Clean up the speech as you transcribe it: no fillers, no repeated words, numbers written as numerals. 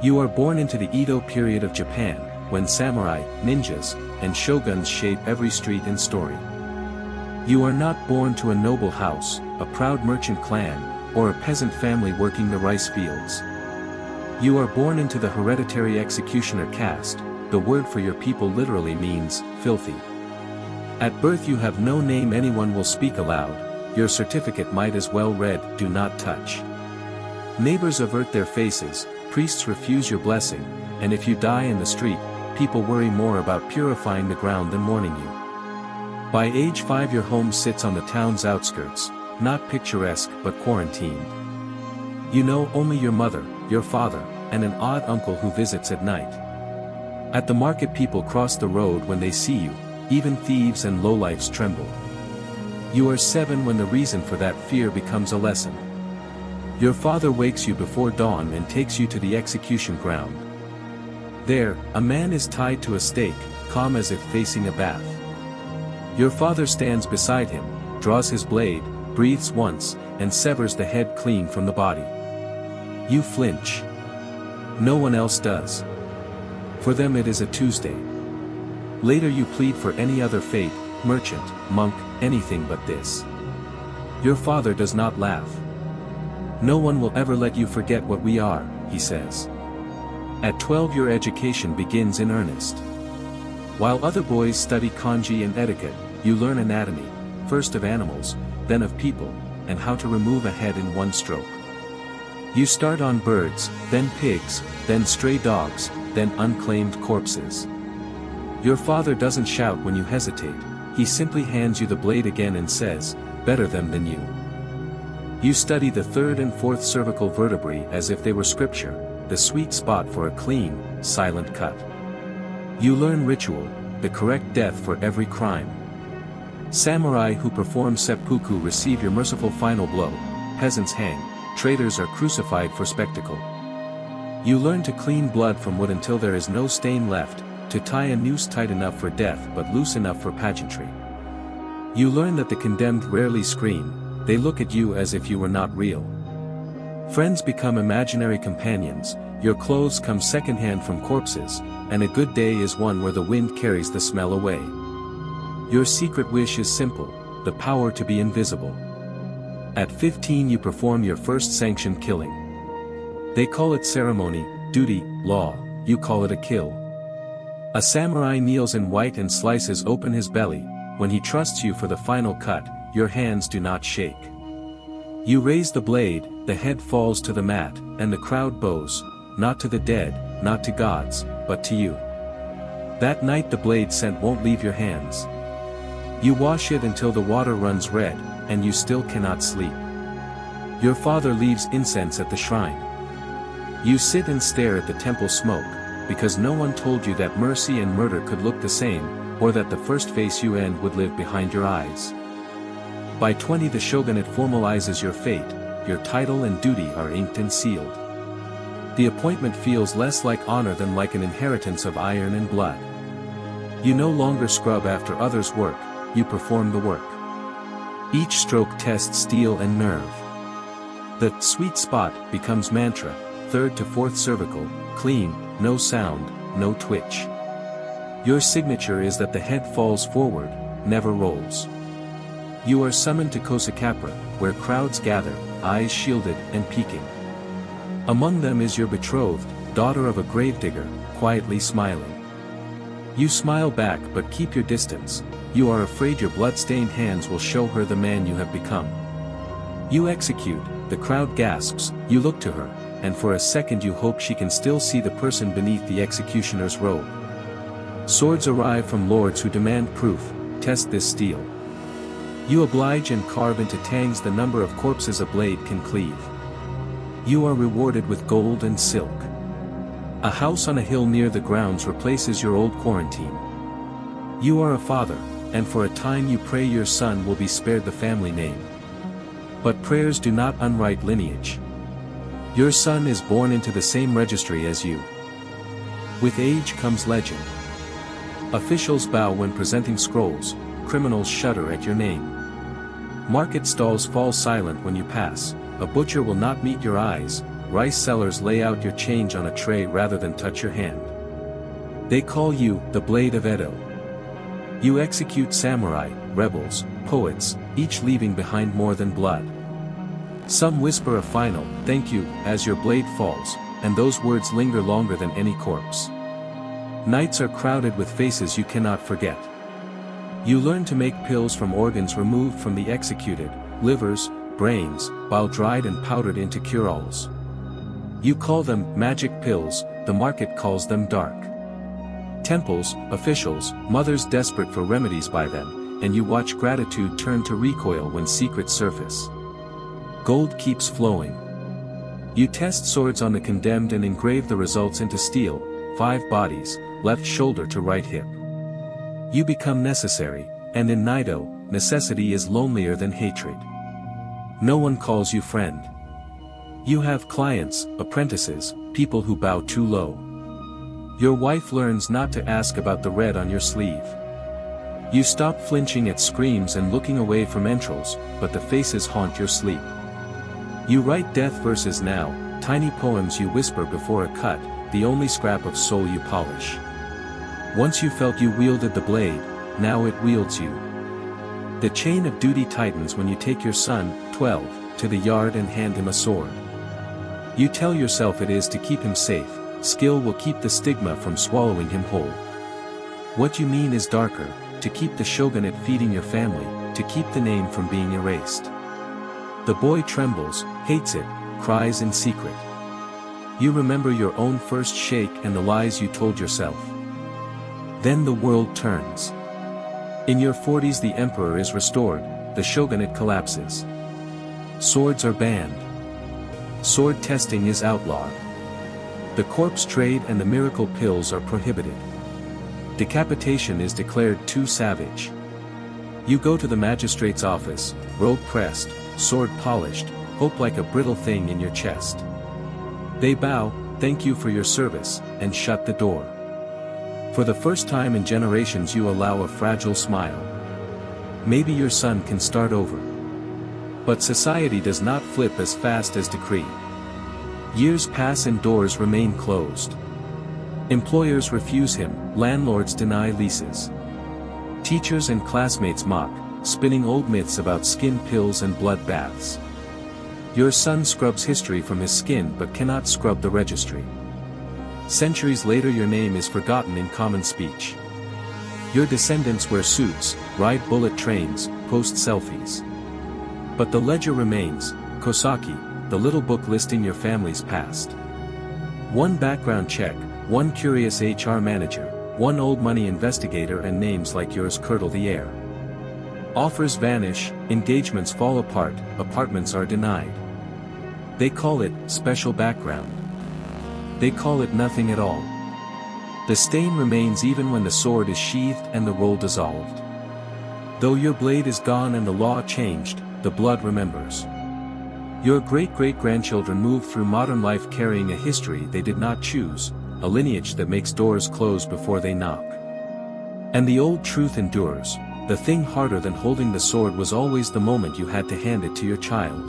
You are born into the Edo period of Japan, when samurai, ninjas, and shoguns shape every street and story. You are not born to a noble house, a proud merchant clan, or a peasant family working the rice fields. You are born into the hereditary executioner caste. The word for your people literally means, filthy. At birth you have no name anyone will speak aloud, your certificate might as well read, do not touch. Neighbors avert their faces, priests refuse your blessing, and if you die in the street, people worry more about purifying the ground than mourning you. By age 5 your home sits on the town's outskirts, not picturesque but quarantined. You know only your mother, your father, and an odd uncle who visits at night. At the market people cross the road when they see you, even thieves and lowlifes tremble. You are 7 when the reason for that fear becomes a lesson. Your father wakes you before dawn and takes you to the execution ground. There, a man is tied to a stake, calm as if facing a bath. Your father stands beside him, draws his blade, breathes once, and severs the head clean from the body. You flinch. No one else does. For them it is a Tuesday. Later you plead for any other fate, merchant, monk, anything but this. Your father does not laugh. No one will ever let you forget what we are, he says. At 12 your education begins in earnest. While other boys study kanji and etiquette, you learn anatomy, first of animals, then of people, and how to remove a head in one stroke. You start on birds, then pigs, then stray dogs, then unclaimed corpses. Your father doesn't shout when you hesitate, he simply hands you the blade again and says, better them than you. You study the 3rd and 4th cervical vertebrae as if they were scripture, the sweet spot for a clean, silent cut. You learn ritual, the correct death for every crime. Samurai who perform seppuku receive your merciful final blow, peasants hang, traitors are crucified for spectacle. You learn to clean blood from wood until there is no stain left, to tie a noose tight enough for death but loose enough for pageantry. You learn that the condemned rarely scream, they look at you as if you were not real. Friends become imaginary companions, your clothes come secondhand from corpses, and a good day is one where the wind carries the smell away. Your secret wish is simple, the power to be invisible. At 15 you perform your first sanctioned killing. They call it ceremony, duty, law, you call it a kill. A samurai kneels in white and slices open his belly, when he trusts you for the final cut, your hands do not shake. You raise the blade, the head falls to the mat, and the crowd bows, not to the dead, not to gods, but to you. That night the blade scent won't leave your hands. You wash it until the water runs red, and you still cannot sleep. Your father leaves incense at the shrine. You sit and stare at the temple smoke, because no one told you that mercy and murder could look the same, or that the first face you end would live behind your eyes. By 20 the shogunate formalizes your fate, your title and duty are inked and sealed. The appointment feels less like honor than like an inheritance of iron and blood. You no longer scrub after others' work, you perform the work. Each stroke tests steel and nerve. The sweet spot becomes mantra, 3rd to 4th cervical, clean, no sound, no twitch. Your signature is that the head falls forward, never rolls. You are summoned to Kosakapra, where crowds gather, eyes shielded and peeking. Among them is your betrothed, daughter of a gravedigger, quietly smiling. You smile back but keep your distance, you are afraid your blood-stained hands will show her the man you have become. You execute, the crowd gasps, you look to her, and for a second you hope she can still see the person beneath the executioner's robe. Swords arrive from lords who demand proof, test this steel. You oblige and carve into tangs the number of corpses a blade can cleave. You are rewarded with gold and silk. A house on a hill near the grounds replaces your old quarantine. You are a father, and for a time you pray your son will be spared the family name. But prayers do not unwrite lineage. Your son is born into the same registry as you. With age comes legend. Officials bow when presenting scrolls, criminals shudder at your name. Market stalls fall silent when you pass, a butcher will not meet your eyes, rice sellers lay out your change on a tray rather than touch your hand. They call you the Blade of Edo. You execute samurai, rebels, poets, each leaving behind more than blood. Some whisper a final, "Thank you," as your blade falls, and those words linger longer than any corpse. Nights are crowded with faces you cannot forget. You learn to make pills from organs removed from the executed, livers, brains, while dried and powdered into cure-alls. You call them magic pills, the market calls them dark. Temples, officials, mothers desperate for remedies by them, and you watch gratitude turn to recoil when secrets surface. Gold keeps flowing. You test swords on the condemned and engrave the results into steel, 5 bodies, left shoulder to right hip. You become necessary, and in Nido, necessity is lonelier than hatred. No one calls you friend. You have clients, apprentices, people who bow too low. Your wife learns not to ask about the red on your sleeve. You stop flinching at screams and looking away from entrails, but the faces haunt your sleep. You write death verses now, tiny poems you whisper before a cut, the only scrap of soul you polish. Once you felt you wielded the blade, now it wields you. The chain of duty tightens when you take your son, 12, to the yard and hand him a sword. You tell yourself it is to keep him safe, skill will keep the stigma from swallowing him whole. What you mean is darker, to keep the shogunate feeding your family, to keep the name from being erased. The boy trembles, hates it, cries in secret. You remember your own first shake and the lies you told yourself. Then the world turns. In your 40s the emperor is restored, the shogunate collapses. Swords are banned. Sword testing is outlawed. The corpse trade and the miracle pills are prohibited. Decapitation is declared too savage. You go to the magistrate's office, robe pressed, sword polished, hope like a brittle thing in your chest. They bow, thank you for your service, and shut the door. For the first time in generations you allow a fragile smile. Maybe your son can start over. But society does not flip as fast as decree. Years pass and doors remain closed. Employers refuse him, landlords deny leases. Teachers and classmates mock, spinning old myths about skin pills and blood baths. Your son scrubs history from his skin but cannot scrub the registry. Centuries later your name is forgotten in common speech. Your descendants wear suits, ride bullet trains, post selfies. But the ledger remains, Kosaki, the little book listing your family's past. One background check, one curious HR manager, one old money investigator, and names like yours curdle the air. Offers vanish, engagements fall apart, apartments are denied. They call it special background. They call it nothing at all. The stain remains even when the sword is sheathed and the roll dissolved. Though your blade is gone and the law changed, the blood remembers. Your great-great-grandchildren move through modern life carrying a history they did not choose, a lineage that makes doors close before they knock. And the old truth endures, the thing harder than holding the sword was always the moment you had to hand it to your child.